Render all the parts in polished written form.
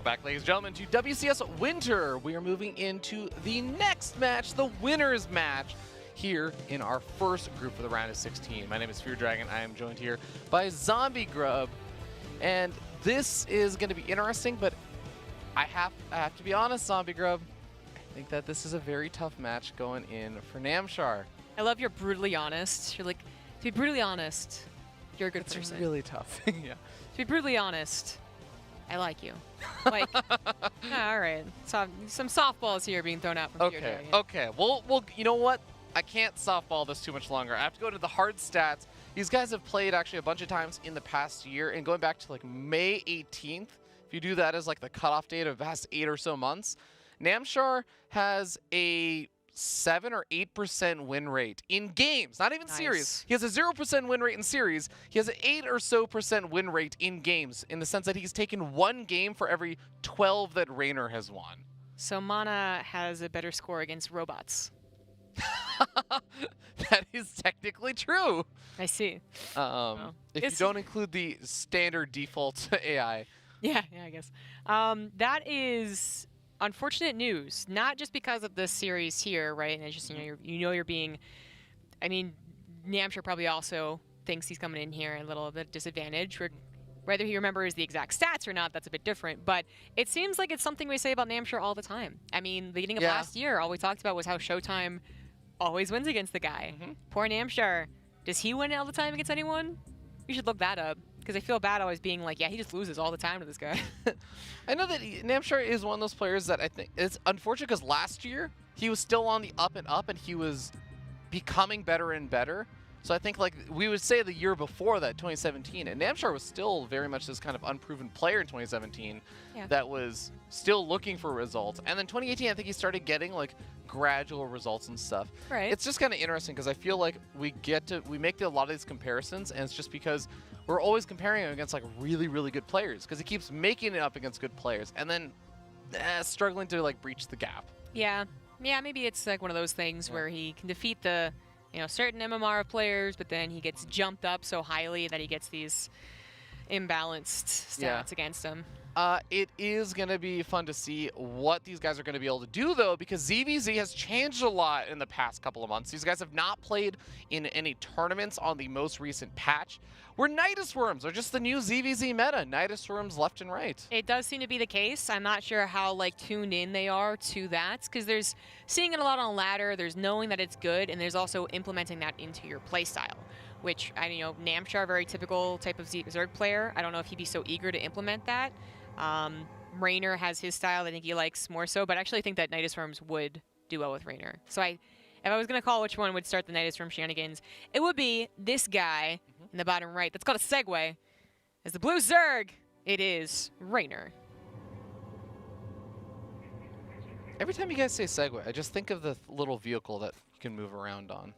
back, ladies and gentlemen, to WCS Winter. We are moving into the next match, the winner's match, here in our first group for the round of 16. My name is Fear Dragon. I am joined here by Zombie Grub, and this is going to be interesting, but I have to be honest, Zombie Grub. I think that this is a very tough match going in for Namshar. I love you're brutally honest. You're like, to be brutally honest, you're a good person. It's really tough. Yeah. To be brutally honest, I like you. Like, all right. So, some softballs here being thrown out from Okay. Okay. Well, you know what? I can't softball this too much longer. I have to go to the hard stats. These guys have played actually a bunch of times in the past year, and going back to like May 18th, if you do that as like the cutoff date of the past 8 or so months, Namshar has a 7 or 8% win rate in games, not even series. He has a 0% win rate in series. He has an 8 or so % win rate in games, in the sense that he's taken 1 game for every 12 that Reynor has won. So Mana has a better score against robots. That is technically true. I see. If you don't include the standard default AI. Yeah, I guess. That is unfortunate news, not just because of this series here, right? And it's just, you're being, I mean, Namshar probably also thinks he's coming in here a little bit disadvantaged. Whether he remembers the exact stats or not, that's a bit different. But it seems like it's something we say about Namshar all the time. I mean, leading up last year, all we talked about was how Showtime always wins against the guy. Poor Namshar. Does he win all the time against anyone? You should look that up. Because I feel bad always being like, yeah, he just loses all the time to this guy. I know that Namshar is one of those players that I think it's unfortunate because last year he was still on the up and up and he was becoming better and better. So I think like we would say the year before that, 2017, and Namshar was still very much this kind of unproven player in 2017 that was still looking for results. And then 2018, I think he started getting like gradual results and stuff. Right. It's just kind of interesting because I feel like we make a lot of these comparisons, and it's just because we're always comparing him against like really, really good players because he keeps making it up against good players and then struggling to like breach the gap. Yeah, maybe it's like one of those things where he can defeat the certain MMR players, but then he gets jumped up so highly that he gets these imbalanced stats against him. It is going to be fun to see what these guys are going to be able to do, though, because ZvZ has changed a lot in the past couple of months. These guys have not played in any tournaments on the most recent patch, where Nidus Worms are just the new ZvZ meta. Nidus Worms left and right. It does seem to be the case. I'm not sure how tuned in they are to that, because there's seeing it a lot on ladder, there's knowing that it's good, and there's also implementing that into your playstyle. Which, Namshar, very typical type of Zerg player. I don't know if he'd be so eager to implement that. Reynor has his style I think he likes more so, but I actually think that Nidus Worms would do well with Reynor. So if I was going to call which one would start the Nidus Worm shenanigans, it would be this guy in the bottom right. That's called a segue. As the blue Zerg, it is Reynor. Every time you guys say segue, I just think of the little vehicle that you can move around on.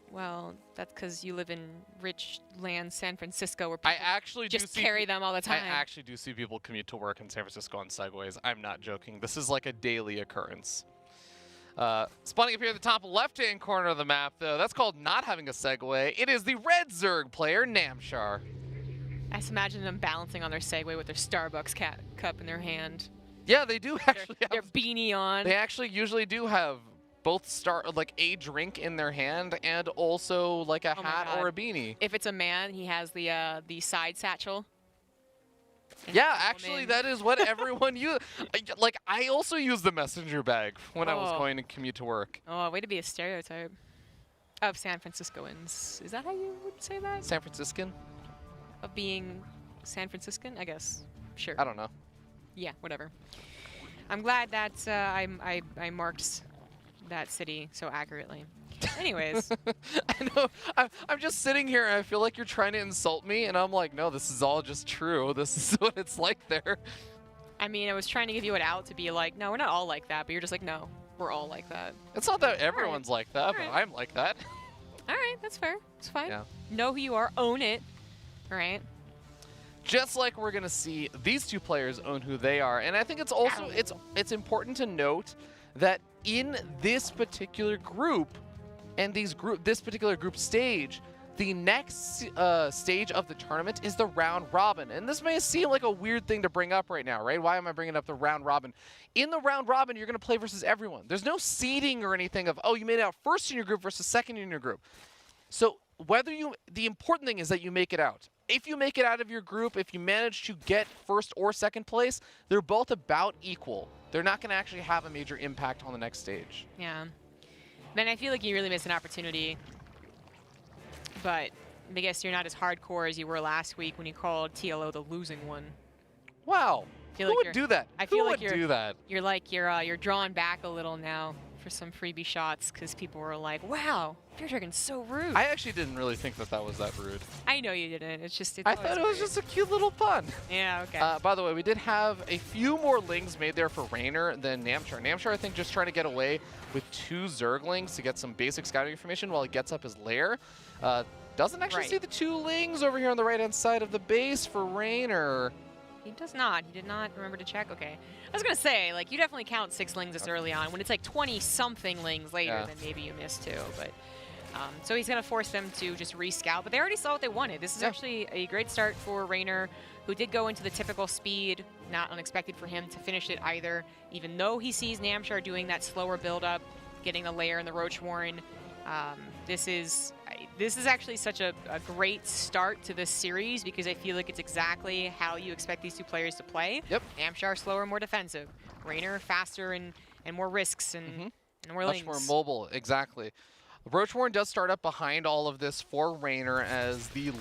Well, that's because you live in rich land, San Francisco, where people just carry them all the time. I actually do see people commute to work in San Francisco on segways. I'm not joking. This is like a daily occurrence. Spawning up here at the top left-hand corner of the map, though, that's called not having a segue. It is the red Zerg player, Namshar. I just imagine them balancing on their Segway with their Starbucks cup in their hand. Yeah, they do actually have their beanie on. They actually usually do have both a drink in their hand and also like a hat or a beanie. If it's a man, he has the side satchel. Yeah, actually, that is what everyone uses. Like, I also use the messenger bag when I was going to commute to work. Oh, way to be a stereotype of San Franciscoans. Is that how you would say that? San Franciscan? Of being San Franciscan, I guess. Sure. I don't know. Yeah, whatever. I'm glad that I marked that city so accurately. Anyways. I know. I'm just sitting here and I feel like you're trying to insult me, and I'm like, no, this is all just true. This is what it's like there. I mean, I was trying to give you an out to be like, no, we're not all like that, but you're just like, no, we're all like that. It's not that everyone's like that, but I'm like that. All right, that's fair. It's fine. Yeah. Know who you are, own it. All right. Just like we're gonna see these two players own who they are, and I think it's also it's important to note that in this particular group and this particular group stage, the next stage of the tournament is the round robin. And this may seem like a weird thing to bring up right now, right? Why am I bringing up the round robin? In the round robin, you're going to play versus everyone. There's no seeding or anything of, oh, you made it out first in your group versus second in your group. So the important thing is that you make it out. If you make it out of your group, if you manage to get first or second place, they're both about equal. They're not going to actually have a major impact on the next stage. Yeah. Man, I feel like you really missed an opportunity. But I guess you're not as hardcore as you were last week when you called TLO the losing one. Wow. Who would do that? Who would do that? You're like you're drawing back a little now for some freebie shots because people were like, "Wow, Fear Dragon's so rude." I actually didn't really think that was that rude. I know you didn't. It's just I thought it was just a cute little pun. Yeah. Okay. By the way, we did have a few more lings made there for Reynor than Namshar. Namshar, I think, just trying to get away with 2 Zerglings to get some basic scouting information while he gets up his lair. Doesn't actually see the 2 lings over here on the right-hand side of the base for Reynor. He does not. He did not remember to check. Okay. I was going to say, like, you definitely count 6 lings this early on. When it's like 20-something lings later, then maybe you miss 2. But so he's going to force them to just rescout. But they already saw what they wanted. This is actually a great start for Reynor, who did go into the typical speed. Not unexpected for him to finish it either, even though he sees Namshar doing that slower build-up, getting the lair and the Roach Warren. This is actually such a great start to this series because I feel like it's exactly how you expect these 2 players to play. Yep. Namshar slower, more defensive. Reynor faster and more risks and more Much more mobile, exactly. Roach Warren does start up behind all of this for Reynor as the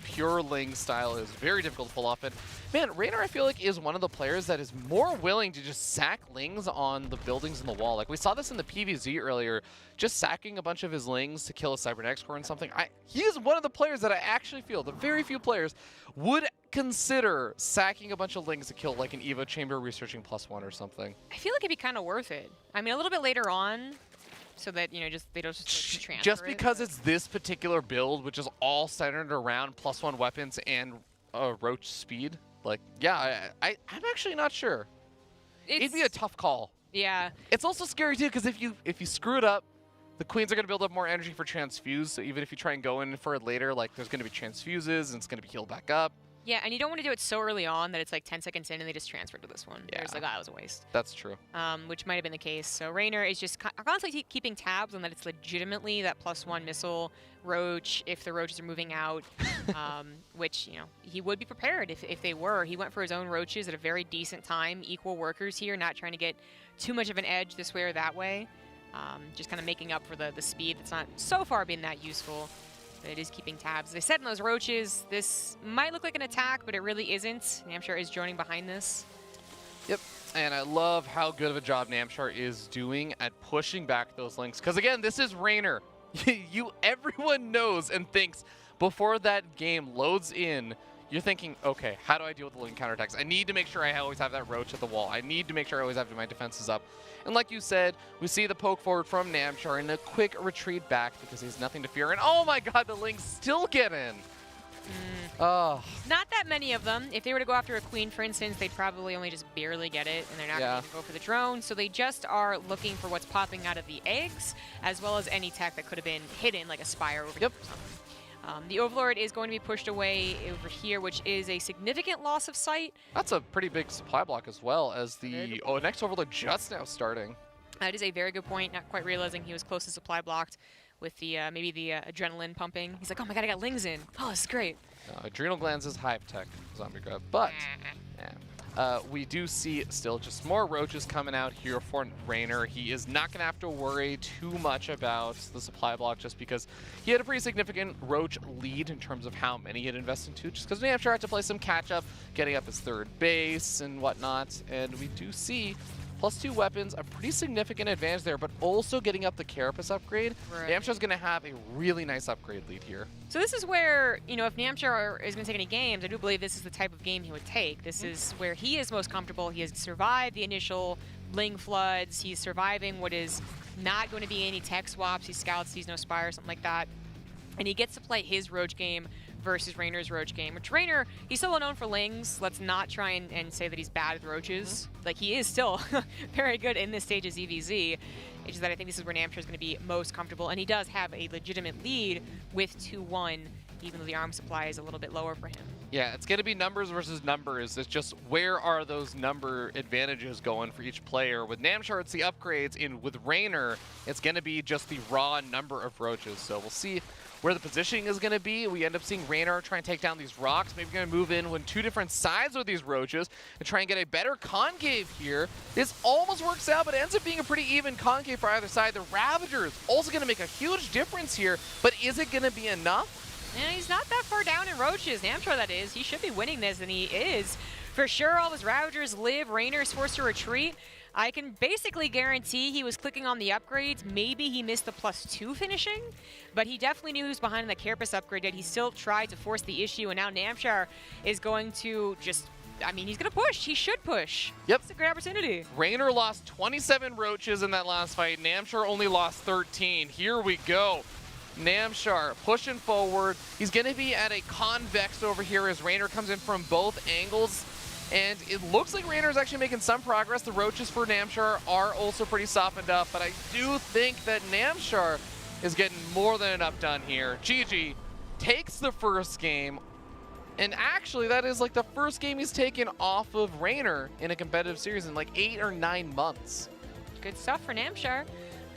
pure Ling style is very difficult to pull off. And man, Reynor I feel like is one of the players that is more willing to just sack Lings on the buildings in the wall. Like we saw this in the PvZ earlier, just sacking a bunch of his Lings to kill a Cybernetics core and something. He is one of the players that I actually feel, the very few players, would consider sacking a bunch of Lings to kill like an Evo Chamber researching +1 or something. I feel like it'd be kind of worth it. I mean, a little bit later on, so that, you know, they don't just transfer just because it's this particular build, which is all centered around +1 weapons and Roach speed. Like, yeah, I'm actually not sure. It'd be a tough call. Yeah. It's also scary too because if you screw it up, the queens are going to build up more energy for transfuse. So even if you try and go in for it later, like there's going to be transfuses and it's going to be healed back up. Yeah, and you don't want to do it so early on that it's like 10 seconds in and they just transferred to this one. Yeah. It's like, oh, that was a waste. That's true. Which might have been the case. So Reynor is just constantly keeping tabs on that it's legitimately that +1 missile Roach if the Roaches are moving out, which, you know, he would be prepared if they were. He went for his own Roaches at a very decent time. Equal workers here, not trying to get too much of an edge this way or that way. Just kind of making up for the speed that's not so far been that useful. But it is keeping tabs. As I said in those Roaches, this might look like an attack, but it really isn't. Namshar is joining behind this. Yep, and I love how good of a job Namshar is doing at pushing back those links. Because again, this is Reynor. Everyone knows and thinks before that game loads in, you're thinking, okay, how do I deal with the link counterattacks? I need to make sure I always have that Roach at the wall. I need to make sure I always have my defenses up. And like you said, we see the poke forward from Namshar and a quick retreat back because he has nothing to fear. And oh my god, the links still get in. Oh. Not that many of them. If they were to go after a queen, for instance, they'd probably only just barely get it, and they're not going to go for the drone. So they just are looking for what's popping out of the eggs, as well as any tech that could have been hidden, like a spire over here or something. The Overlord is going to be pushed away over here, which is a significant loss of sight. That's a pretty big supply block as well, as the next Overlord just now starting. That is a very good point, not quite realizing he was close to supply blocked with the maybe the adrenaline pumping. He's like, oh my god, I got Lings in. Oh, this is great. Adrenal glands is Hive Tech zombie grab, but we do see still just more Roaches coming out here for Reynor. He is not going to have to worry too much about the supply block just because he had a pretty significant Roach lead in terms of how many he had invested into, just because Namshar had to play some catch-up, getting up his third base and whatnot, and we do see +2 weapons, a pretty significant advantage there, but also getting up the Carapace upgrade. Right. Namshar's going to have a really nice upgrade lead here. So this is where, you know, if Namshar is going to take any games, I do believe this is the type of game he would take. This is where he is most comfortable. He has survived the initial Ling floods. He's surviving what is not going to be any tech swaps. He scouts, sees no spire, something like that. And he gets to play his Roach game versus Reynor's Roach game, which Reynor, he's still known for Lings. Let's not try and say that he's bad with Roaches. Like, he is still very good in this stage of ZvZ. It's just that I think this is where Namshar is going to be most comfortable, and he does have a legitimate lead with 2-1, even though the arm supply is a little bit lower for him. Yeah, it's going to be numbers versus numbers. It's just where are those number advantages going for each player. With Namshar, it's the upgrades, and with Reynor, it's going to be just the raw number of Roaches. So we'll see where the positioning is going to be. We end up seeing Reynor try and take down these rocks. Maybe going to move in with 2 different sides with these Roaches and try and get a better concave here. This almost works out, but it ends up being a pretty even concave for either side. The Ravagers also going to make a huge difference here, but is it going to be enough? And he's not that far down in Roaches. Namshar, that is. He should be winning this, and he is. For sure, all his Ravagers live. Reynor's forced to retreat. I can basically guarantee he was clicking on the upgrades. Maybe he missed the +2 finishing, but he definitely knew he was behind the Carapace upgrade, yet he still tried to force the issue, and now Namshar is going to just... I mean, he's going to push. He should push. Yep. It's a great opportunity. Reynor lost 27 Roaches in that last fight. Namshar only lost 13. Here we go. Namshar pushing forward. He's going to be at a convex over here as Reynor comes in from both angles. And it looks like Reynor is actually making some progress. The Roaches for Namshar are also pretty softened up. But I do think that Namshar is getting more than enough done here. GG takes the first game. And actually, that is like the first game he's taken off of Reynor in a competitive series in like 8 or 9 months. Good stuff for Namshar.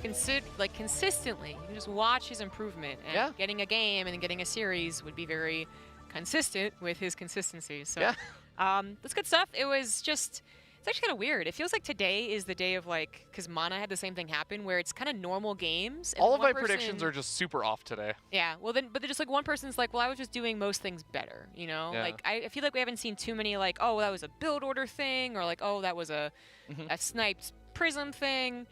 Consistently, you can just watch his improvement, and yeah. Getting a game and getting a series would be very consistent with his consistency. So, yeah. That's good stuff. It's actually kind of weird. It feels like today is the day of like, because Mana had the same thing happen where it's kind of normal games. And all of my predictions are just super off today. Yeah, well then, but they're just like one person's like, well, I was just doing most things better, you know? Yeah. Like, I feel like we haven't seen too many like, oh, that was a build order thing, or like, oh, that was a sniped prism thing.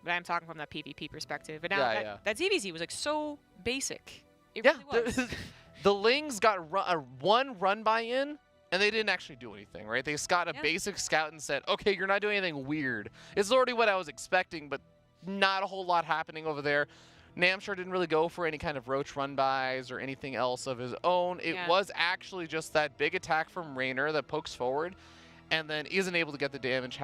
But I'm talking from that PvP perspective. But now that ZvZ was like so basic. It really was. The Lings got one run by in, and they didn't actually do anything, right? They just got a basic scout and said, okay, you're not doing anything weird. It's already what I was expecting, but not a whole lot happening over there. Namshar didn't really go for any kind of Roach run-bys or anything else of his own. It was actually just that big attack from Reynor that pokes forward and then isn't able to get the damage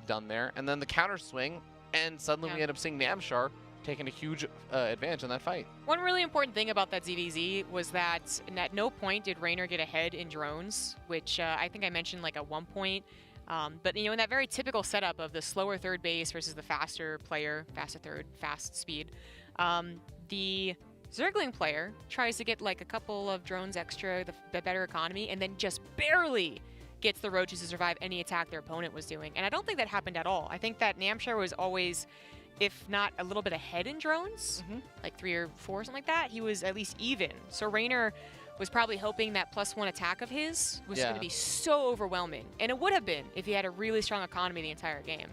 done there. And then the counter swing. And suddenly we end up seeing Namshar taking a huge advantage in that fight. One really important thing about that ZvZ was that at no point did Reynor get ahead in drones, which I think I mentioned like at one point. But you know, in that very typical setup of the slower third base versus the faster player, faster third, fast speed, the Zergling player tries to get like a couple of drones extra, the better economy, and then just barely gets the Roaches to survive any attack their opponent was doing. And I don't think that happened at all. I think that Namshar was always, if not a little bit ahead in drones, like 3 or 4, something like that, he was at least even. So Reynor was probably hoping that +1 attack of his was going to be so overwhelming. And it would have been if he had a really strong economy the entire game.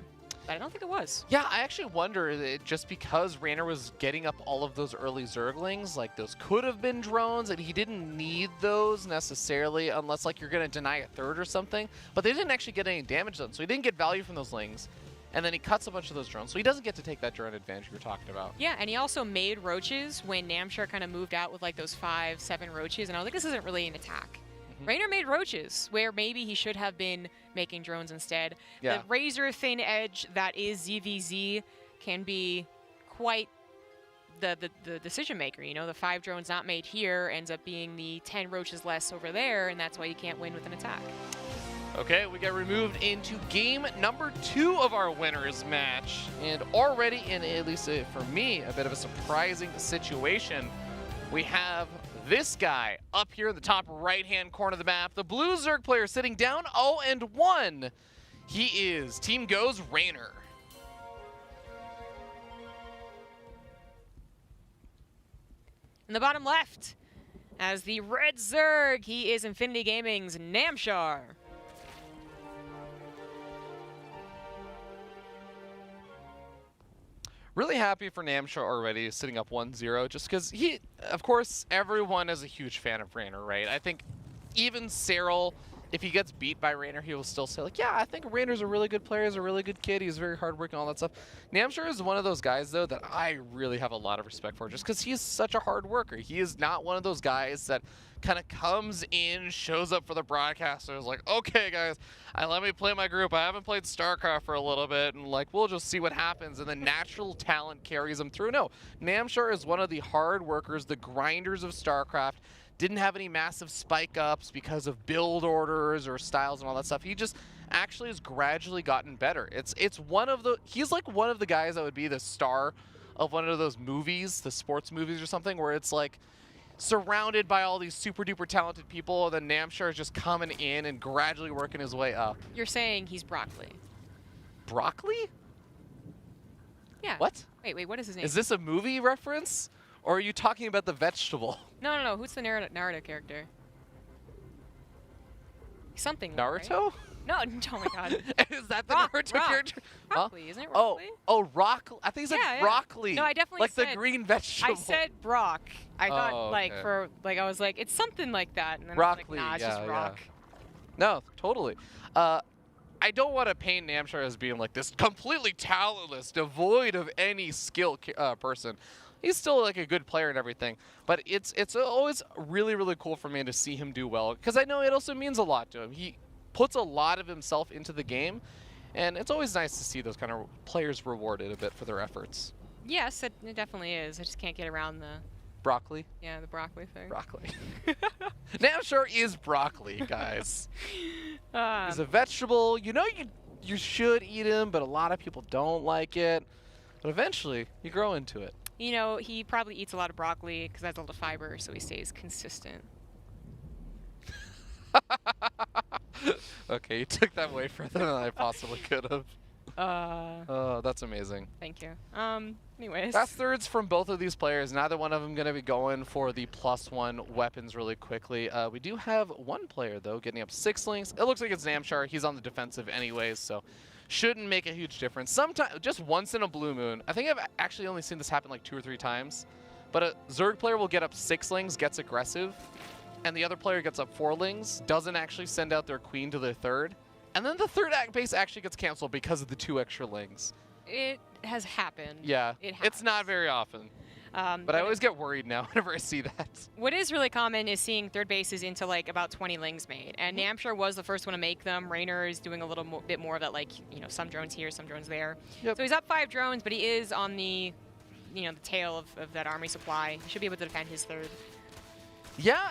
But I don't think it was. Yeah, I actually wonder, just because Reynor was getting up all of those early Zerglings, like those could have been drones, and he didn't need those necessarily unless like you're going to deny a third or something. But they didn't actually get any damage done, so he didn't get value from those Lings. And then he cuts a bunch of those drones, so he doesn't get to take that drone advantage you're talking about. Yeah, and he also made Roaches when Namshar kind of moved out with like those 5, 7 Roaches, and I was like, this isn't really an attack. Reynor made Roaches, where maybe he should have been making drones instead. Yeah. The razor-thin edge that is ZvZ can be quite the decision-maker. You know, the 5 drones not made here ends up being the 10 Roaches less over there, and that's why you can't win with an attack. Okay, we get removed into game number 2 of our winners match. And already in, at least for me, a bit of a surprising situation. We have this guy up here in the top right-hand corner of the map. The blue Zerg player sitting down 0-1. He is Team Go's Reynor. In the bottom left, as the red Zerg, he is Infinity Gaming's Namshar. Really happy for Namshar already, sitting up 1-0, just because he, of course, everyone is a huge fan of Reynor, right? I think even Cyril if he gets beat by Reynor, he will still say, like, yeah, I think Reynor's a really good player. He's a really good kid. He's very hardworking, all that stuff. Namshar is one of those guys, though, that I really have a lot of respect for just because he is such a hard worker. He is not one of those guys that kind of comes in, shows up for the broadcasters, like, okay, guys, let me play my group. I haven't played StarCraft for a little bit, and, like, we'll just see what happens. And the natural talent carries him through. No, Namshar is one of the hard workers, the grinders of StarCraft. Didn't have any massive spike ups because of build orders or styles and all that stuff. He just actually has gradually gotten better. He's like one of the guys that would be the star of one of those movies, the sports movies or something, where it's like surrounded by all these super duper talented people, and then Namshar is just coming in and gradually working his way up. You're saying he's broccoli. Broccoli? Yeah. What? Wait, what is his name? Is this a movie reference? Or are you talking about the vegetable? No. Who's the Naruto character? Something. Naruto? Right? No, oh my god. Is that the Naruto character? Broccoli, isn't it broccoli? Oh, broccoli. I think he said broccoli. No, I definitely like said, the green vegetable. I said brock. I thought okay. I was like, it's something like that. And then broccoli, I was like, nah, it's just rock. No, totally. I don't want to paint Namshar as being like this completely talentless, devoid of any skill person. He's still like a good player and everything, but it's always really, really cool for me to see him do well, because I know it also means a lot to him. He puts a lot of himself into the game, and it's always nice to see those kind of players rewarded a bit for their efforts. Yes, it definitely is. I just can't get around the broccoli. Yeah, the broccoli thing. Broccoli. Namshar is broccoli, guys. He's a vegetable. You know you should eat him, but a lot of people don't like it. But eventually, you grow into it. You know, he probably eats a lot of broccoli because that's a lot of fiber, so he stays consistent. Okay, you took that way further than I possibly could have. Oh, that's amazing. Thank you. Anyways. That's thirds from both of these players. Neither one of them going to be going for the +1 weapons really quickly. We do have one player, though, getting up 6 links. It looks like it's Namshar. He's on the defensive anyways, so shouldn't make a huge difference. Sometimes, just once in a blue moon. I think I've actually only seen this happen like 2 or 3 times. But a Zerg player will get up 6 lings, gets aggressive, and the other player gets up 4 lings, doesn't actually send out their queen to their third. And then the third base actually gets canceled because of the 2 extra lings. It has happened. Yeah, it's not very often. But I always get worried now whenever I see that. What is really common is seeing third bases into like about 20 lings made. And Namshar was the first one to make them. Reynor is doing a little bit more of that, like, you know, some drones here, some drones there. Yep. So he's up 5 drones, but he is on the, you know, the tail of that army supply. He should be able to defend his third. Yeah.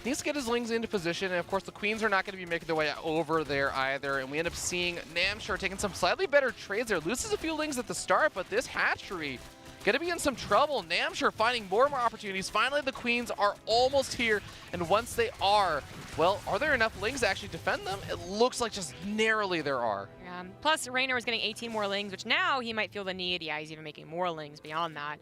Needs to get his lings into position, and of course the queens are not going to be making their way over there either, and we end up seeing Namshar taking some slightly better trades there. Loses a few lings at the start, but this hatchery going to be in some trouble. Namshar finding more and more opportunities. Finally, the queens are almost here, and once they are, well, are there enough lings to actually defend them? It looks like just narrowly there are. Plus, Reynor is getting 18 more lings, which now he might feel the need, yeah, he's even making more lings beyond that,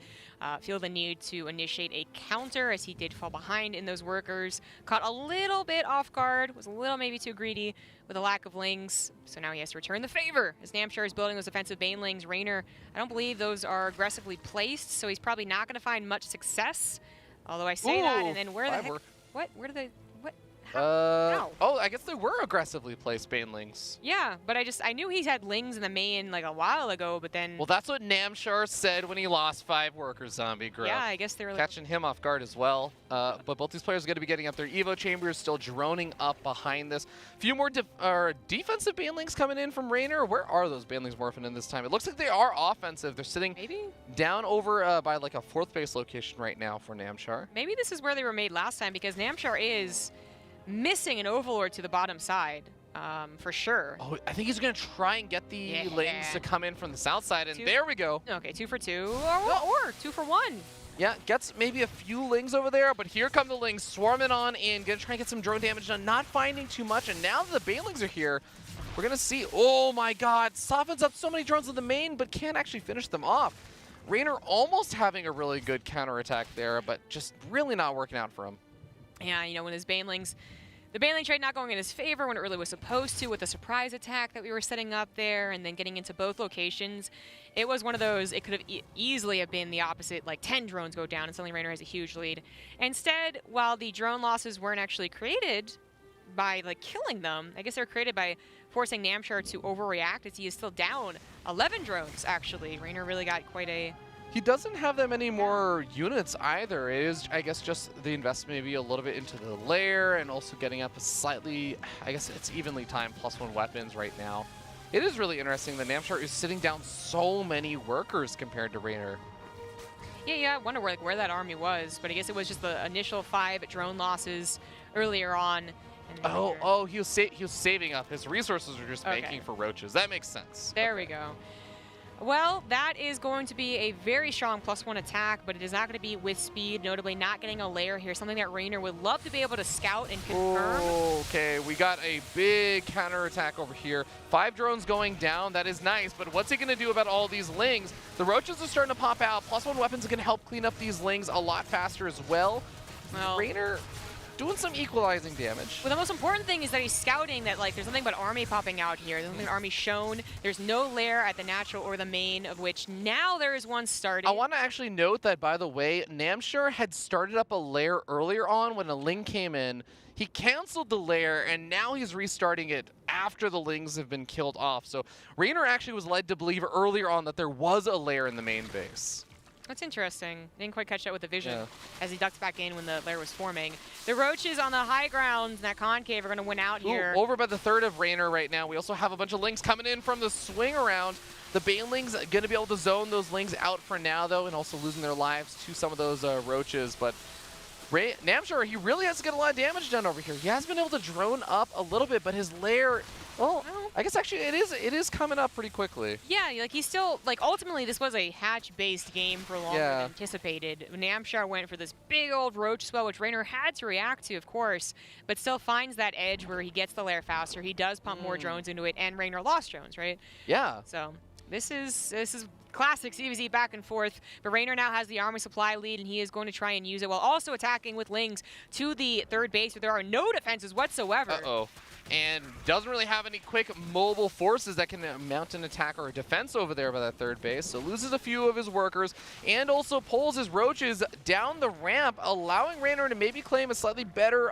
feel the need to initiate a counter as he did fall behind in those workers. Caught a little bit off guard, was a little maybe too greedy with a lack of lings, so now he has to return the favor as Namshar is building those offensive banelings. Reynor, I don't believe those are aggressively placed, so he's probably not going to find much success, although I say that, and then where the heck, what, where do they, what? How? Oh, I guess they were aggressively placed banelings. Yeah, but I knew he had lings in the main like a while ago, but then... Well, that's what Namshar said when he lost 5 workers, Zombie Grub. Yeah, I guess they were... Catching him off guard as well. But both these players are going to be getting up their Evo chambers, still droning up behind this. A few more defensive banelings coming in from Reynor. Where are those banelings morphing in this time? It looks like they are offensive. They're sitting down over by like a 4th base location right now for Namshar. Maybe this is where they were made last time, because Namshar is missing an Overlord to the bottom side, for sure. Oh, I think he's going to try and get the lings to come in from the south side, and there we go. Okay, 2 for 2, or 2 for 1. Yeah, gets maybe a few lings over there, but here come the lings swarming on in, going to try and get some drone damage done, not finding too much, and now that the banelings are here, we're going to see, oh my god, softens up so many drones in the main, but can't actually finish them off. Reynor almost having a really good counterattack there, but just really not working out for him. Yeah, you know, when his banelings... The baneling trade not going in his favor when it really was supposed to, with the surprise attack that we were setting up there and then getting into both locations. It was one of those, it could have easily have been the opposite, like 10 drones go down and suddenly Reynor has a huge lead. Instead, while the drone losses weren't actually created by like killing them. I guess they were created by forcing Namshar to overreact as he is still down 11 drones, actually. Reynor really got quite a... He doesn't have that many more units either. It is, I guess, just the investment maybe a little bit into the lair and also getting up a slightly, I guess it's evenly timed +1 weapons right now. It is really interesting that Namshar is sitting down so many workers compared to Reynor. Yeah, I wonder where that army was, but I guess it was just the initial 5 drone losses earlier on. And Oh, he was saving up. His resources were just banking for roaches. That makes sense. There we go. Well, that is going to be a very strong +1 attack, but it is not going to be with speed, notably not getting a lair here, something that Reynor would love to be able to scout and confirm. Okay, we got a big counterattack over here. 5 drones going down, that is nice, but what's he going to do about all these lings? The roaches are starting to pop out. +1 weapons are going to help clean up these lings a lot faster as well. Reynor doing some equalizing damage. Well, the most important thing is that he's scouting that, like, there's nothing but army popping out here. There's nothing army shown. There's no lair at the natural or the main, of which now there is one starting. I want to actually note that, by the way, Namshar had started up a lair earlier on when a ling came in. He canceled the lair, and now he's restarting it after the lings have been killed off. So Reynor actually was led to believe earlier on that there was a lair in the main base. That's interesting. Didn't quite catch that with the vision as he ducks back in when the lair was forming. The roaches on the high ground in that concave are going to win out here. Over by the third of Reynor right now. We also have a bunch of lings coming in from the swing around. The banelings going to be able to zone those lings out for now, though, and also losing their lives to some of those roaches. But Namshar, he really has to get a lot of damage done over here. He has been able to drone up a little bit, but his lair, well, I guess actually it is coming up pretty quickly. Yeah, like he's still, like, ultimately this was a hatch-based game for longer than anticipated. Namshar went for this big old roach spell, which Reynor had to react to, of course, but still finds that edge where he gets the lair faster. He does pump more drones into it, and Reynor lost drones, right? Yeah. So this is classic ZvZ back and forth, but Reynor now has the army supply lead, and he is going to try and use it while also attacking with lings to the third base where there are no defenses whatsoever. And doesn't really have any quick mobile forces that can mount an attack or a defense over there by that third base. So loses a few of his workers and also pulls his roaches down the ramp, allowing Reynor to maybe claim a slightly better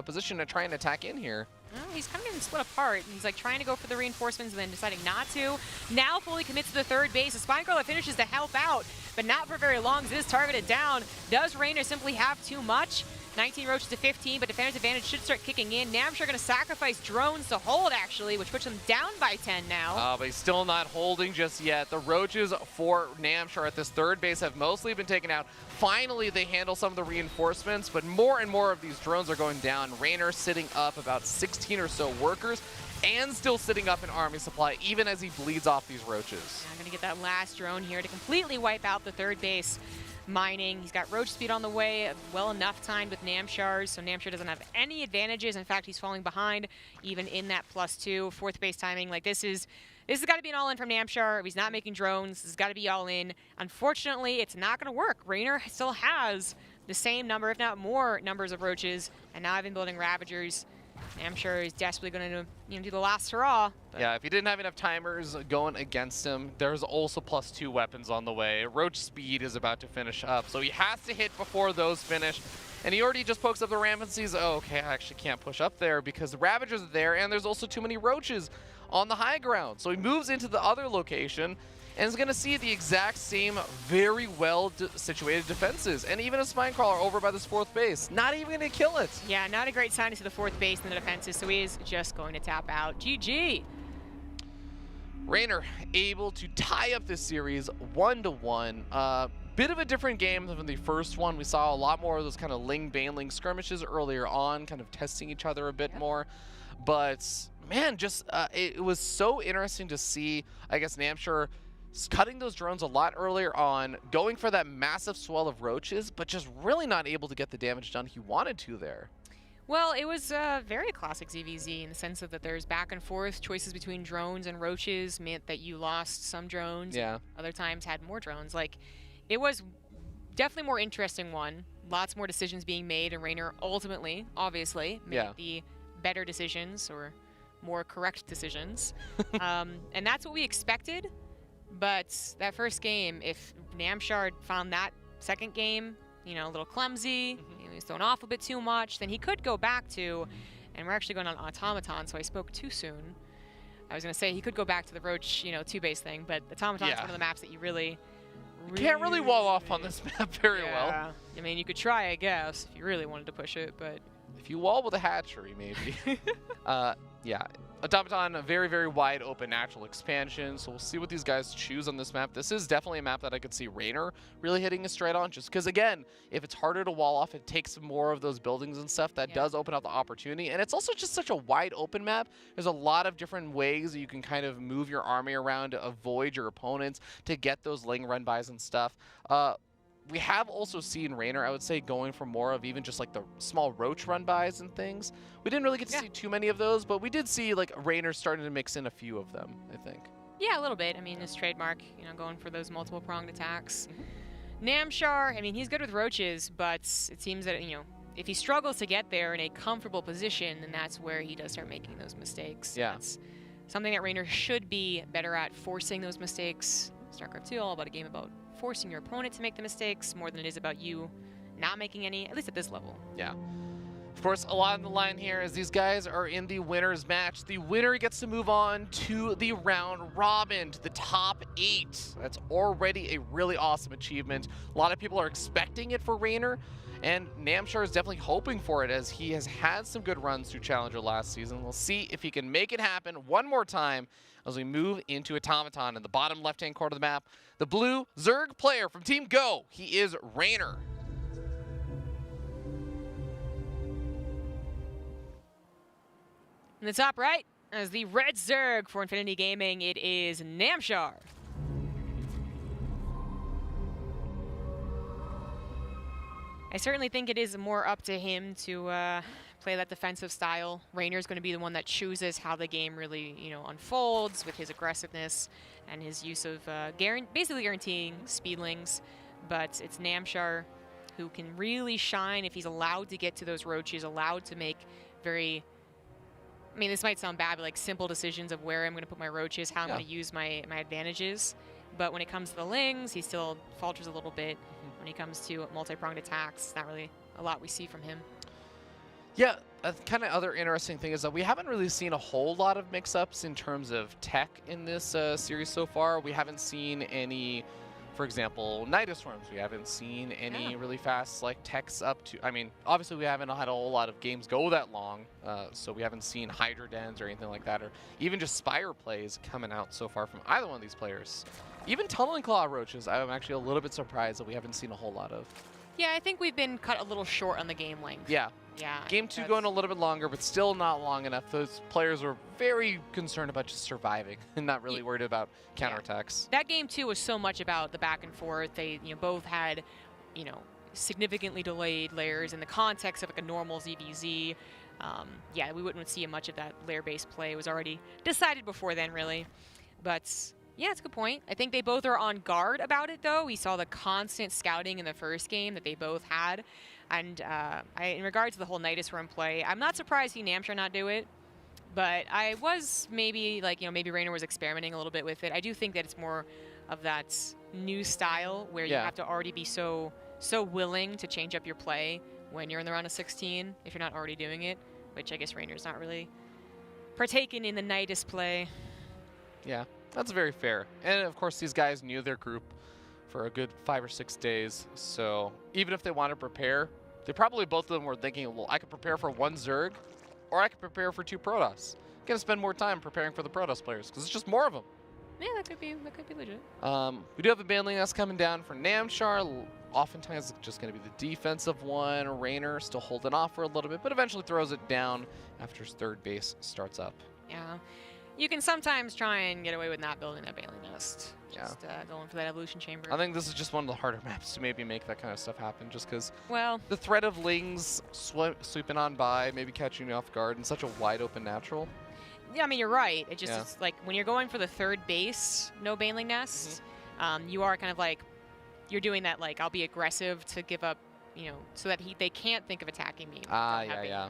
position to try and attack in here. Well, he's kind of getting split apart. He's like trying to go for the reinforcements and then deciding not to. Now fully commits to the third base. The Spine Crawler finishes to help out, but not for very long. It is targeted down. Does Reynor simply have too much? 19 roaches to 15, but defender's advantage should start kicking in. Namshar going to sacrifice drones to hold, actually, which puts them down by 10 now. But he's still not holding just yet. The roaches for Namshar at this third base have mostly been taken out. Finally, they handle some of the reinforcements, but more and more of these drones are going down. Reynor sitting up about 16 or so workers and still sitting up in army supply, even as he bleeds off these roaches. I'm going to get that last drone here to completely wipe out the third base. Mining. He's got roach speed on the way, well enough timed with Namshar's, so Namshar doesn't have any advantages. In fact, he's falling behind even in that +2. Fourth base timing, like this has got to be an all-in from Namshar. If he's not making drones, this has got to be all-in. Unfortunately, it's not going to work. Reynor still has the same number, if not more, numbers of roaches, and now I've been building Ravagers. Namshar is desperately going to do the last hurrah. Yeah, if he didn't have enough timers going against him, there's also +2 weapons on the way. Roach speed is about to finish up, so he has to hit before those finish. And he already just pokes up the ramp and sees, oh, okay, I actually can't push up there because the Ravagers are there, and there's also too many roaches on the high ground. So he moves into the other location and is going to see the exact same very well situated defenses, and even a Spine Crawler over by this fourth base. Not even going to kill it. Yeah, not a great sign to see the fourth base in the defenses, so he is just going to tap out. GG. Reynor able to tie up this series 1-1. Bit of a different game than the first one. We saw a lot more of those kind of Ling-Baneling skirmishes earlier on, kind of testing each other a bit more. But man, just it was so interesting to see, I guess, Namshar cutting those drones a lot earlier on, going for that massive swell of roaches, but just really not able to get the damage done he wanted to there. Well, it was very classic ZvZ in the sense of that there's back and forth. Choices between drones and roaches meant that you lost some drones. Yeah. Other times had more drones. Like, it was definitely more interesting one. Lots more decisions being made, and Reynor ultimately, obviously, made the better decisions or more correct decisions. And that's what we expected. But that first game, if Namshar found that second game, a little clumsy, he was thrown off a bit too much, then he could go back to And we're actually going on Automaton, so I spoke too soon. I was going to say he could go back to the Roach, 2-base thing, but Automaton's one of the maps that you can't really wall off on this map very well. I mean, you could try, I guess, if you really wanted to push it, but... If you wall with a hatchery, maybe. Yeah. Automaton, a very, very wide open natural expansion, so we'll see what these guys choose on this map. This is definitely a map that I could see Reynor really hitting a straight on, just because, again, if it's harder to wall off, it takes more of those buildings and stuff. That does open up the opportunity, and it's also just such a wide open map. There's a lot of different ways that you can kind of move your army around to avoid your opponents, to get those Ling run-bys and stuff. We have also seen Reynor, I would say, going for more of even just like the small Roach run-bys and things. We didn't really get to see too many of those, but we did see like Reynor starting to mix in a few of them, I think. Yeah, a little bit. I mean, his trademark, going for those multiple pronged attacks. Namshar, I mean, he's good with Roaches, but it seems that, if he struggles to get there in a comfortable position, then that's where he does start making those mistakes. Yeah. That's something that Reynor should be better at, forcing those mistakes. StarCraft 2, all about a game about forcing your opponent to make the mistakes more than it is about you not making any, at least at this level. Yeah. Of course, a lot on the line here as these guys are in the winner's match. The winner gets to move on to the round robin, to the top 8. That's already a really awesome achievement. A lot of people are expecting it for Reynor, and Namshar is definitely hoping for it as he has had some good runs through Challenger last season. We'll see if he can make it happen one more time as we move into Automaton in the bottom left-hand corner of the map. The blue Zerg player from Team Go, he is Reynor. In the top right, as the red Zerg for Infinity Gaming, it is Namshar. I certainly think it is more up to him to play that defensive style. Reynor's going to be the one that chooses how the game really, unfolds with his aggressiveness and his use of basically guaranteeing speedlings. But it's Namshar who can really shine if he's allowed to get to those Roaches, allowed to make very... I mean, this might sound bad, but like simple decisions of where I'm going to put my Roaches, how I'm going to use my advantages. But when it comes to the Lings, he still falters a little bit. When it comes to multi-pronged attacks, it's not really a lot we see from him. Yeah, a kind of other interesting thing is that we haven't really seen a whole lot of mix-ups in terms of tech in this series so far. We haven't seen any, for example, Nidus Worms. We haven't seen any really fast techs up to... I mean, obviously we haven't had a whole lot of games go that long, so we haven't seen Hydra Dens or anything like that, or even just Spire plays coming out so far from either one of these players. Even Tunneling Claw Roaches, I'm actually a little bit surprised that we haven't seen a whole lot of. Yeah, I think we've been cut a little short on the game length. Yeah. Yeah. Game 2 going a little bit longer, but still not long enough. Those players were very concerned about just surviving and not really worried about counterattacks. That game 2 was so much about the back and forth. They both had, significantly delayed layers in the context of like a normal ZvZ. Yeah, we wouldn't see much of that layer-based play. It was already decided before then, really. But... yeah, it's a good point. I think they both are on guard about it, though. We saw the constant scouting in the first game that they both had. And in regard to the whole Nidus Worm play, I'm not surprised to see Namshar not do it. But I was maybe, maybe Reynor was experimenting a little bit with it. I do think that it's more of that new style where you have to already be so willing to change up your play when you're in the round of 16, if you're not already doing it. Which I guess Reynor's not really partaking in the Nidus play. Yeah. That's very fair. And of course, these guys knew their group for a good 5 or 6 days. So even if they want to prepare, they probably both of them were thinking, well, I could prepare for 1 Zerg, or I could prepare for 2 Protoss. I'm going to spend more time preparing for the Protoss players, because it's just more of them. Yeah, that could be legit. We do have a baneling that's coming down for Namshar. Oftentimes, it's just going to be the defensive one. Reynor still holding off for a little bit, but eventually throws it down after his 3rd base starts up. Yeah. You can sometimes try and get away with not building that Bailey Nest. Just going for that evolution chamber. I think this is just one of the harder maps to maybe make that kind of stuff happen, just because the threat of Lings sweeping on by, maybe catching you off guard in such a wide open natural. Yeah, I mean, you're right. It just it's like when you're going for the 3rd base, no Baneling Nest, you are kind of like, you're doing that I'll be aggressive to give up, so that they can't think of attacking me. Yeah. I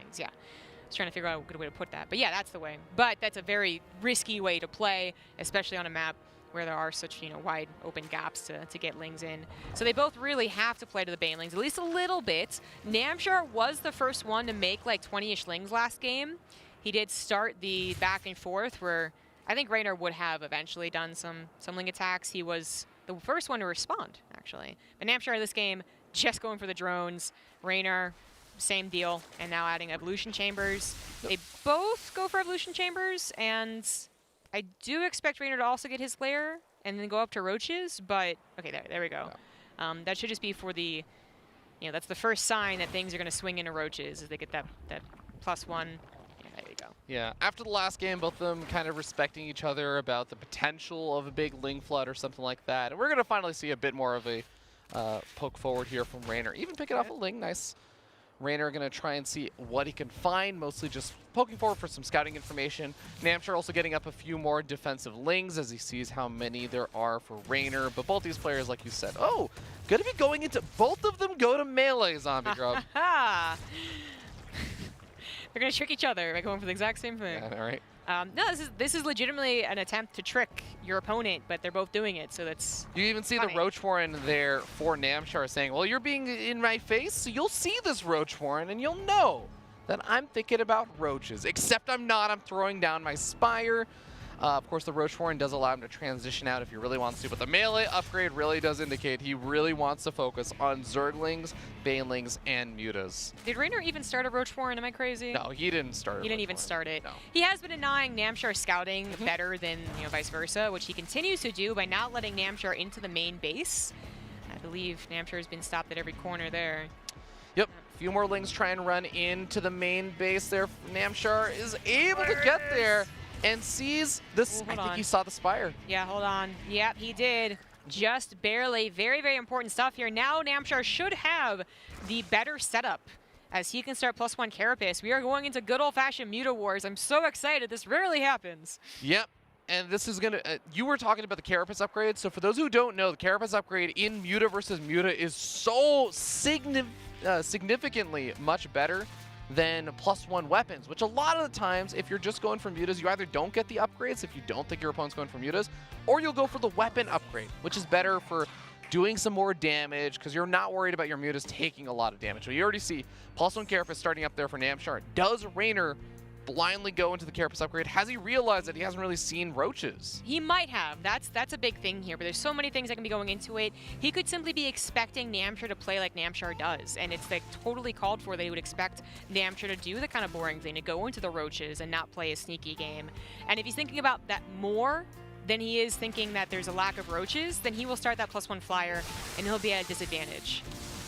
was trying to figure out a good way to put that. But yeah, that's the way. But that's a very risky way to play, especially on a map where there are such, you know, wide open gaps to get lings in. So they both really have to play to the banelings, at least a little bit. Namshar was the first one to make like 20-ish lings last game. He did start the back and forth where I think Reynor would have eventually done some ling attacks. He was the first one to respond, actually. But Namshar this game, just going for the drones. Reynor, same deal, and now adding evolution chambers. They both go for evolution chambers, and I do expect Reynor to also get his lair and then go up to roaches, but okay, there we go. Yeah. That should just be for the, you know, that's the first sign that things are going to swing into roaches, is they get that +1. Yeah, there you go. Yeah, after the last game, both of them kind of respecting each other about the potential of a big ling flood or something like that. And we're going to finally see a bit more of a poke forward here from Reynor. Even picking off a ling, nice. Reynor going to try and see what he can find, mostly just poking forward for some scouting information. Namshar also getting up a few more defensive lings as he sees how many there are for Reynor. But both these players, like you said, oh, going to be going into, both of them go to melee, Zombie Grub. They're going to trick each other by going for the exact same thing. Yeah, all right. No, this is legitimately an attempt to trick your opponent, but they're both doing it, so that's You even see funny. the Roach Warren there for Namshar saying, well, you're being in my face, so you'll see this Roach Warren, and you'll know that I'm thinking about roaches. Except I'm not. I'm throwing down my Spire. Of course, the Roach Warren does allow him to transition out if he really wants to, but the melee upgrade really does indicate he really wants to focus on Zerglings, Banelings, and Mutas. Did Reynor even start a Roach Warren? Am I crazy? No, he didn't start it. He didn't even start it. No. He has been denying Namshar scouting better than, you know, vice versa, which he continues to do by not letting Namshar into the main base. I believe Namshar has been stopped at every corner there. Yep. A few more lings try and run into the main base there. Namshar is able to get there and sees this. I think he saw the Spire. Yeah, hold on. Yep, he did. Just barely. Very, very important stuff here. Now Namshar should have the better setup as he can start +1 Carapace. We are going into good old-fashioned Muta Wars. I'm so excited. This rarely happens. Yep. And this is going to, you were talking about the Carapace upgrade. So for those who don't know, the Carapace upgrade in Muta versus Muta is so significantly much better than +1 weapons, which a lot of the times, if you're just going for mutas, you either don't get the upgrades if you don't think your opponent's going for mutas, or you'll go for the weapon upgrade, which is better for doing some more damage because you're not worried about your mutas taking a lot of damage. So you already see +1 Carapace starting up there for Namshar. Does Reynor blindly go into the Carapace upgrade? Has he realized that he hasn't really seen roaches? He might have. That's a big thing here, but there's so many things that can be going into it. He could simply be expecting Namshar to play like Namshar does, and it's like totally called for that he would expect Namshar to do the kind of boring thing, to go into the roaches and not play a sneaky game. And if he's thinking about that more than he is thinking that there's a lack of roaches, then he will start that +1 flyer, and he'll be at a disadvantage.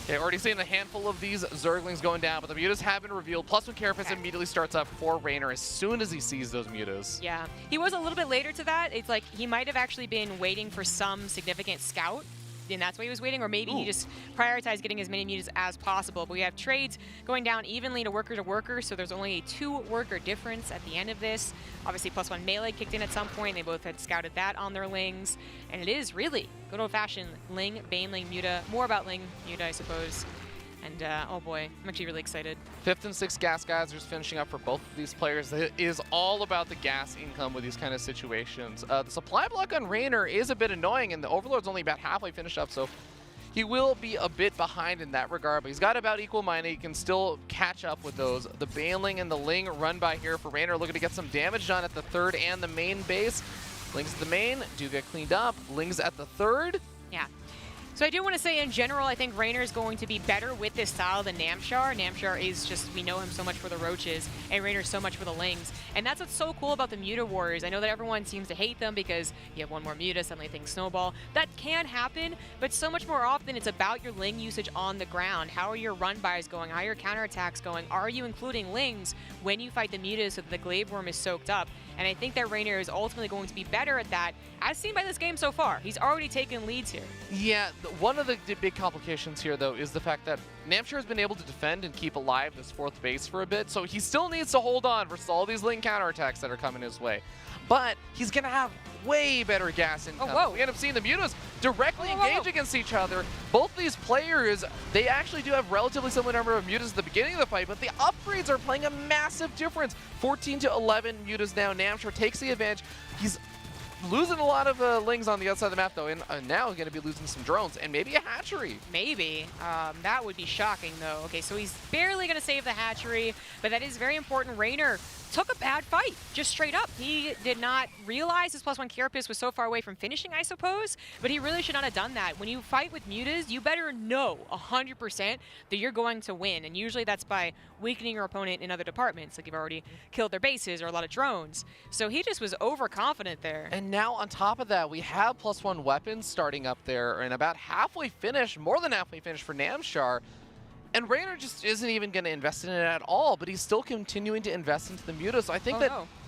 Okay, already seeing a handful of these Zerglings going down, but the mutas have been revealed. +1 Carapace immediately starts up for Reynor as soon as he sees those mutas. Yeah, he was a little bit later to that. It's like he might have actually been waiting for some significant scout, and that's why he was waiting, or maybe he just prioritized getting as many mutas as possible. But we have trades going down evenly to worker, so there's only a 2-worker difference at the end of this. Obviously, +1 melee kicked in at some point. They both had scouted that on their lings, and it is really good old-fashioned Ling, Baneling, Muta. More about Ling, Muta, I suppose. And, oh boy, I'm actually really excited. 5th and 6th gas guys are just finishing up for both of these players. It is all about the gas income with these kind of situations. The supply block on Reynor is a bit annoying, and the Overlord's only about halfway finished up, so he will be a bit behind in that regard, but he's got about equal mana. He can still catch up with those. The Baneling and the Ling run by here for Reynor, looking to get some damage done at the 3rd and the main base. Lings at the main do get cleaned up. Lings at the 3rd. Yeah. So I do want to say, in general, I think Reynor is going to be better with this style than Namshar. Namshar is just, we know him so much for the roaches, and Reynor so much for the lings. And that's what's so cool about the Muta Wars. I know that everyone seems to hate them because you have one more Muta, suddenly things snowball. That can happen, but so much more often it's about your ling usage on the ground. How are your run-bys going? How are your counterattacks going? Are you including lings when you fight the Mutas so that the Glaive Worm is soaked up? And I think that Reynor is ultimately going to be better at that, as seen by this game so far. He's already taken leads here. Yeah, one of the big complications here, though, is the fact that Namshar has been able to defend and keep alive this 4th base for a bit, so he still needs to hold on versus all these Ling counterattacks that are coming his way. But he's going to have way better gas income. Oh, whoa. We end up seeing the Mutas directly engage against each other. Both these players, they actually do have relatively similar number of Mutas at the beginning of the fight, but the upgrades are playing a massive difference. 14 to 11 Mutas now. Namshar takes the advantage. He's losing a lot of lings on the outside of the map, though, and now going to be losing some drones and maybe a hatchery. Maybe. That would be shocking, though. Okay, so he's barely going to save the hatchery, but that is very important. Reynor took a bad fight, just straight up. He did not realize his +1 carapace was so far away from finishing, I suppose, but he really should not have done that. When you fight with mutas, you better know 100% that you're going to win, and usually that's by weakening your opponent in other departments, like you've already killed their bases or a lot of drones. So he just was overconfident there. And now on top of that, we have +1 weapons starting up there and about halfway finished, more than halfway finished for Namshar. And Reynor just isn't even going to invest in it at all, but he's still continuing to invest into the muta. So I think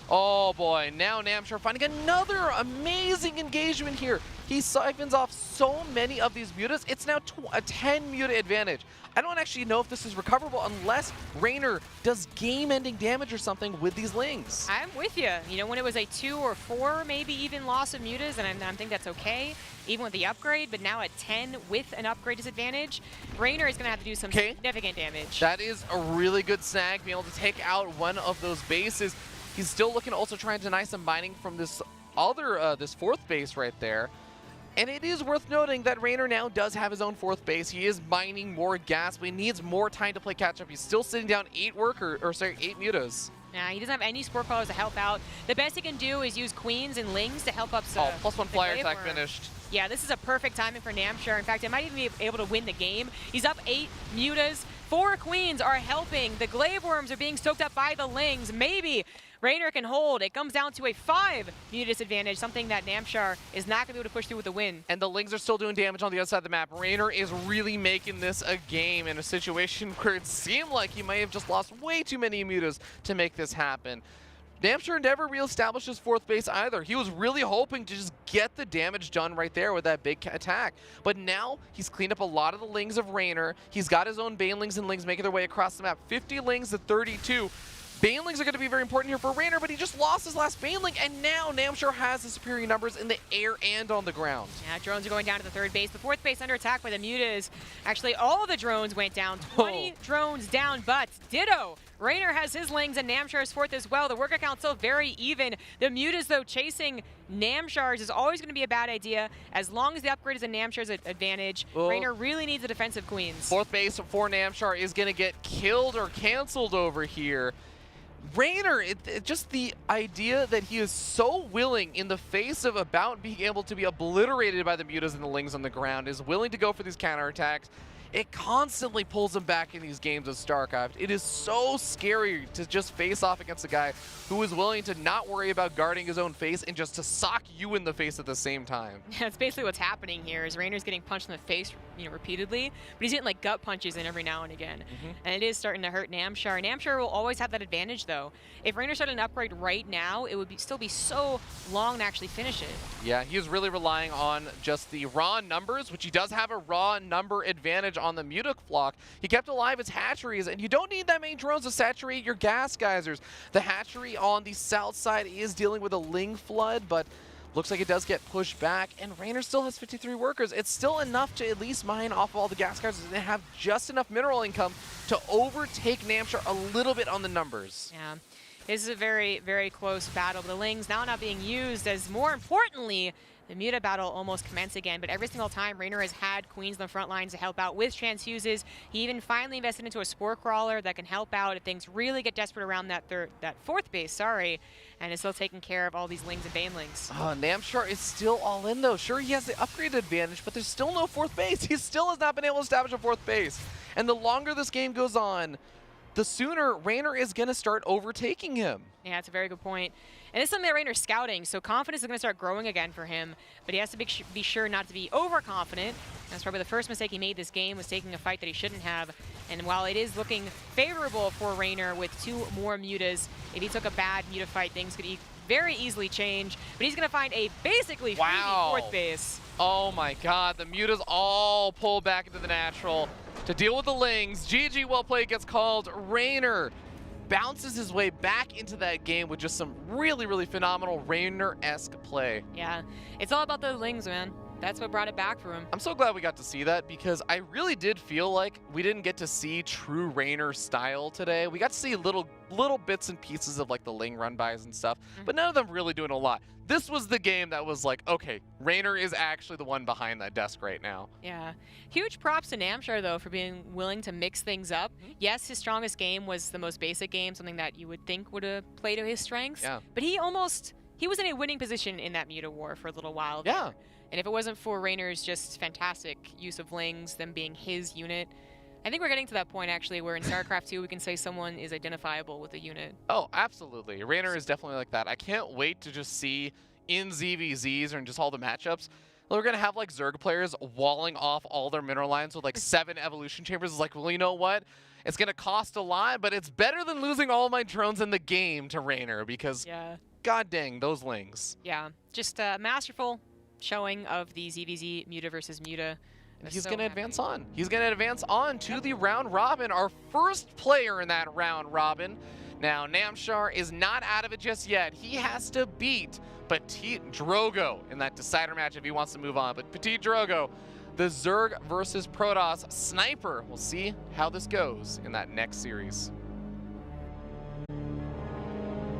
oh boy, now Namshar finding another amazing engagement here. He siphons off so many of these mutas. It's now a 10 muta advantage. I don't actually know if this is recoverable unless Reynor does game-ending damage or something with these lings. I'm with you. You know, when it was a 2 or 4, maybe even loss of mutas, and I think that's okay, even with the upgrade, but now at 10 with an upgrade disadvantage, Reynor is going to have to do some significant damage. That is a really good snag, being able to take out one of those bases. He's still looking to also try and deny some mining from this other, this 4th base right there. And it is worth noting that Reynor now does have his own 4th base. He is mining more gas, but he needs more time to play catch up. He's still sitting down 8 mutas. Yeah, he doesn't have any sport callers to help out. The best he can do is use queens and lings to help up some. Oh, +1 flyer attack finished. Yeah, this is a perfect timing for Namshar. In fact, it might even be able to win the game. He's up 8 mutas. 4 queens are helping. The glaive worms are being soaked up by the lings. Maybe Reynor can hold. It comes down to a 5 muta disadvantage, something that Namshar is not going to be able to push through with the win. And the lings are still doing damage on the outside of the map. Reynor is really making this a game in a situation where it seemed like he might have just lost way too many mutas to make this happen. Namshar never re-established his 4th base either. He was really hoping to just get the damage done right there with that big attack. But now he's cleaned up a lot of the lings of Reynor. He's got his own banelings and lings making their way across the map. 50 lings to 32. Banelings are going to be very important here for Reynor, but he just lost his last Baneling, and now Namshar has the superior numbers in the air and on the ground. Yeah, drones are going down to the 3rd base. The 4th base under attack by the mutas. Actually, all the drones went down. 20 drones down, but ditto. Reynor has his lings and Namshar's 4th as well. The worker count still very even. The mutas, though, chasing Namshar's is always going to be a bad idea. As long as the upgrade is a Namshar's advantage, Reynor really needs the defensive queens. 4th base for Namshar is going to get killed or canceled over here. Reynor, just the idea that he is so willing in the face of about being able to be obliterated by the mutas and the lings on the ground, is willing to go for these counterattacks. It constantly pulls him back in these games of StarCraft. It is so scary to just face off against a guy who is willing to not worry about guarding his own face and just to sock you in the face at the same time. That's basically what's happening here. Is Reynor's getting punched in the face, repeatedly, but he's getting like gut punches in every now and again. And it is starting to hurt Namshar. Namshar will always have that advantage, though. If Reynor started an upgrade right now, it would still be so long to actually finish it. Yeah, he is really relying on just the raw numbers, which he does have a raw number advantage on the muta flock. He kept alive his hatcheries, and you don't need that many drones to saturate your gas geysers. The hatchery on the south side is dealing with a ling flood, but looks like it does get pushed back, and Reynor still has 53 workers. It's still enough to at least mine off of all the gas geysers and have just enough mineral income to overtake Namshar a little bit on the numbers. Yeah. This is a very, very close battle. The lings now not being used, as more importantly, the muta battle almost commenced again, but every single time Reynor has had queens on the front lines to help out with transfuses. He even finally invested into a spore crawler that can help out if things really get desperate around that 4th base, and is still taking care of all these lings and banelings. Namshar is still all in, though. Sure, he has the upgrade advantage, but there's still no 4th base. He still has not been able to establish a 4th base. And the longer this game goes on, the sooner Reynor is going to start overtaking him. Yeah, that's a very good point. And it's something that Reynor's scouting, so confidence is going to start growing again for him. But he has to be sure not to be overconfident. That's probably the first mistake he made this game, was taking a fight that he shouldn't have. And while it is looking favorable for Reynor with 2 more mutas, if he took a bad muta fight, things could very easily change. But he's going to find a basically free 4th base. Oh my god, the mutas all pull back into the natural to deal with the lings. GG, well played gets called. Reynor bounces his way back into that game with just some really, really phenomenal Reynor-esque play. Yeah, it's all about the lings, man. That's what brought it back for him. I'm so glad we got to see that, because I really did feel like we didn't get to see true Reynor style today. We got to see little bits and pieces of like the Ling run-bys and stuff, but none of them really doing a lot. This was the game that was like, okay, Reynor is actually the one behind that desk right now. Yeah. Huge props to Namshar, though, for being willing to mix things up. Yes, his strongest game was the most basic game, something that you would think would play to his strengths. Yeah. But he was in a winning position in that Muta War for a little while there. Yeah. And if it wasn't for Reynor's just fantastic use of Lings, them being his unit, I think we're getting to that point, actually, where in StarCraft 2 we can say someone is identifiable with a unit. Oh, absolutely. Reynor is definitely like that. I can't wait to just see in ZvZs and just all the matchups, we're going to have like Zerg players walling off all their mineral lines with like 7 evolution chambers. It's like, well, you know what? It's going to cost a lot, but it's better than losing all my drones in the game to Reynor, because god dang, those Lings. Yeah, just masterful showing of the ZvZ Muta versus Muta. He's going to advance on. He's going to advance on to the round robin, our first player in that round robin. Now, Namshar is not out of it just yet. He has to beat Petite Drogo in that decider match if he wants to move on. But Petite Drogo, the Zerg versus Protoss sniper. We'll see how this goes in that next series.